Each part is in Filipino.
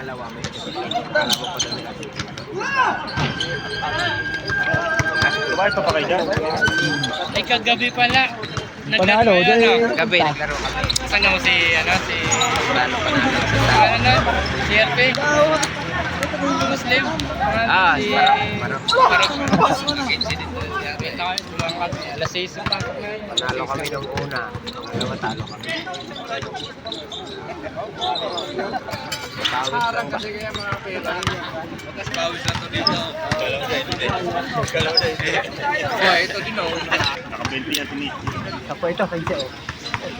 pangalawa may pangalawa pa doon nagkasulit. Bakit pa kayo dyan? Ay, kagabi pala. Panalo, Gabi, naglaro kami. Kasama mo si, si... Panalo. Si RP? Muslim? Si Marok. Alas 6 ang pasok na yun. Panalo kami nung una. Pangalawa talo kami. Tawid lang ba? Tapos bawis na to dito. Ito din o. Nakabenti yan tini. Ako ito, kaysa oh.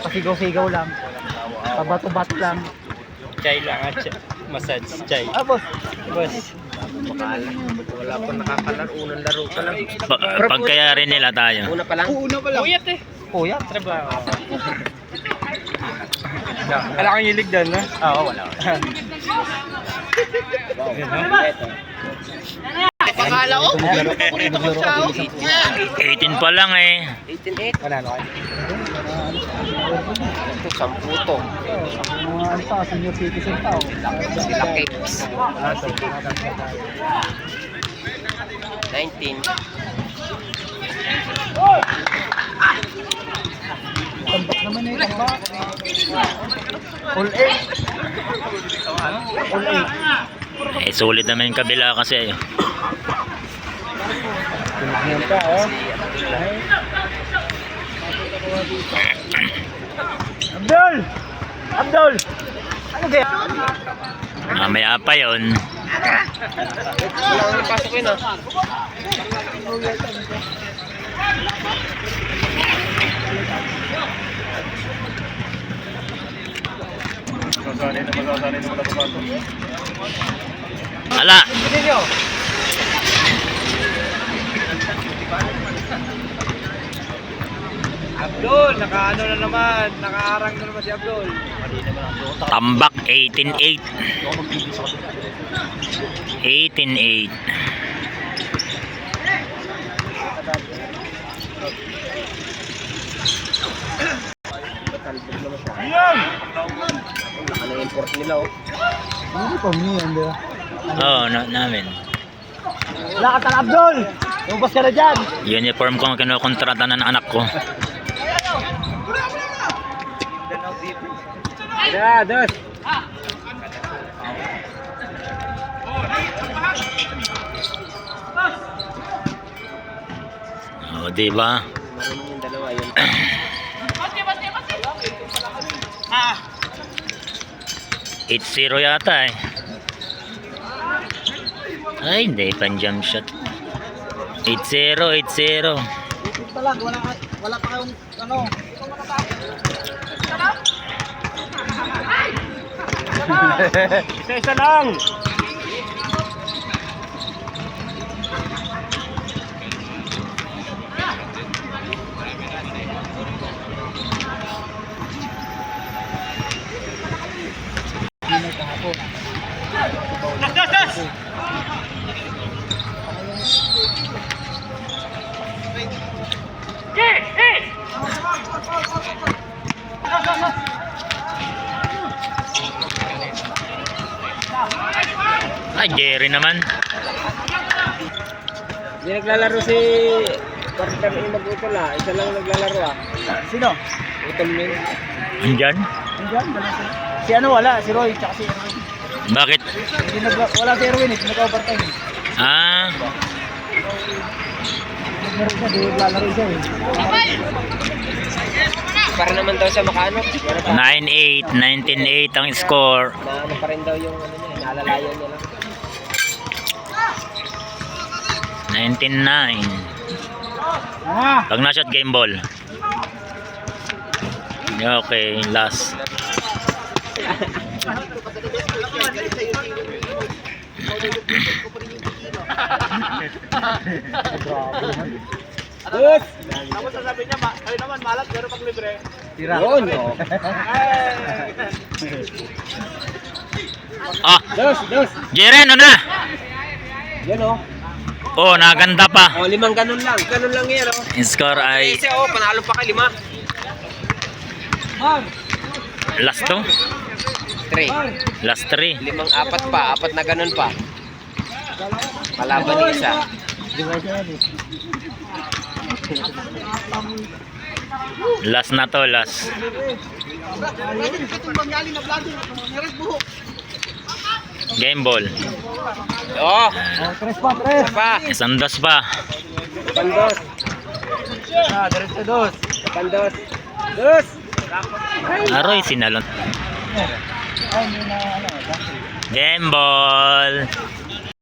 Pasigaw-sigaw lang. Pabato-bato lang. Chai lang at massage chai. Ah, boss. Boss. Makala. Wala pa nakakalaro. Unang laro pa lang. Pagkayarin nila tayo. Una pa lang. Uyat eh. Kuya. Trabaho. Wala kang hilig doon, no? Oo, wala. Pakala ko. 18 pa lang eh. 18-8. Panalo kayo. Ito, 10 to. Mga ano pa, senior citizen pa oh. Sila Capes. 19. Tambak naman eh, tambak. All 8. All 8. Eh sulit naman yung kabila kasi. Tingnan pa oh. Abdul! Abdul! Ano kaya? Mamaya pa yun. Wala kang napasok yun ah. Masasanay na pagpapasok. Ala! Abdul, nakaano na naman. Nakaarang na naman si Abdul. Tambak 18-8. 18-8. Yan! Laka ng import nila oh. Hindi pa umiyan, di ba? Oo, namin. Lakas ang Abdul! Lumabas ka na dyan! Uniform ko ang kinukontrata ng anak ko. Yeah, dos. O, diba? Marunong yung dalawa yun. Ah! 8-0 yata eh. Ay, hindi. Pan-jump shot. 8-0, 8-0. Pa lang, wala pa kayong ano. Isa-isa lang! Ay, Jerry naman. Hindi naglalaro si partner yung mag-utol ah. Isa lang naglalaro ah. Sino? Utol min. Andyan? Nandiyan, wala si... Si ano wala, si Roy, tsaka si Erwin. Bakit? Wala si Erwin eh, nag-overtime eh. Ah, Meron siya, di lalaro siya eh. Para naman daw siya makaano. 9-8, 19-8 ang score. Na ano pa rin daw yung ano niya, naalalayan niya lang. 19-9. Ah! Pag na-shot game ball. Okay, last. Good! Tapos sasabi niya, kayo naman malat pero pag libre. Tira. Yun oh. Ah, Dos. Jerry, ano na? Yan oh. Oh, naganda pa. Oh, 5 ganun lang. Ganun lang yan oh. Yung score ay Kasi oh, panalo pa kay 5. last to. 3. Last 3. 5-4 pa. 4 na ganun pa. Kalaban ni isa. Last na to, last. Game ball. Oh, Tres pa, tres. pa. Isang dos pa. Pandos. Diretso dos. Pandos. Dos. Aroy, sinalon. Game ball.